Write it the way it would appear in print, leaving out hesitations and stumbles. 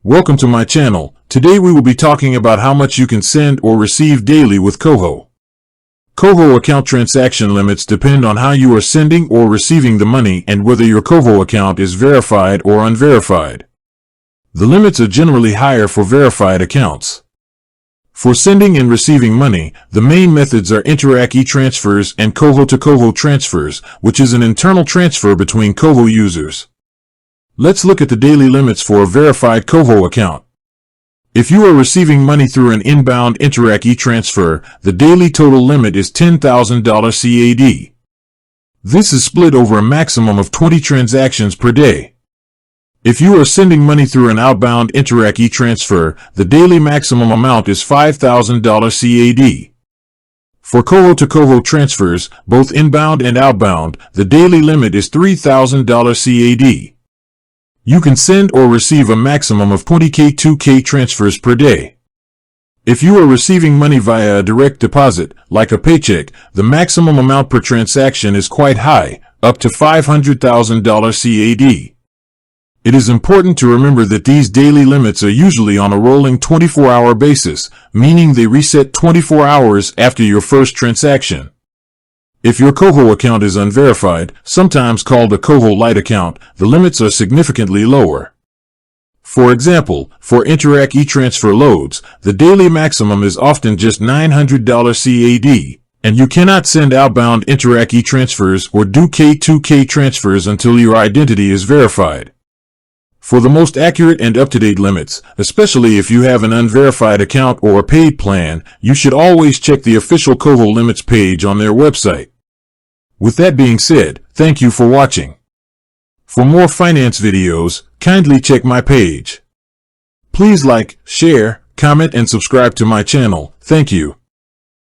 Welcome to my channel. Today we will be talking about how much you can send or receive daily with Koho. Koho account transaction limits depend on how you are sending or receiving the money and whether your Koho account is verified or unverified. The limits are generally higher for verified accounts. For sending and receiving money, the main methods are Interac e-transfers and Koho to Koho transfers, which is an internal transfer between Koho users. Let's look at the daily limits for a verified Koho account. If you are receiving money through an inbound Interac e-transfer, the daily total limit is $10,000 CAD. This is split over a maximum of 20 transactions per day. If you are sending money through an outbound Interac e-transfer, the daily maximum amount is $5,000 CAD. For Koho to Koho transfers, both inbound and outbound, the daily limit is $3,000 CAD. You can send or receive a maximum of 20K 2K transfers per day. If you are receiving money via a direct deposit, like a paycheck, the maximum amount per transaction is quite high, up to $500,000 CAD. It is important to remember that these daily limits are usually on a rolling 24-hour basis, meaning they reset 24 hours after your first transaction. If your Koho account is unverified, sometimes called a Koho Lite account, the limits are significantly lower. For example, for Interac e-transfer loads, the daily maximum is often just $900 CAD, and you cannot send outbound Interac e-transfers or do K2K transfers until your identity is verified. For the most accurate and up-to-date limits, especially if you have an unverified account or a paid plan, you should always check the official Koho limits page on their website. With that being said, thank you for watching. For more finance videos, kindly check my page. Please like, share, comment, and subscribe to my channel. Thank you.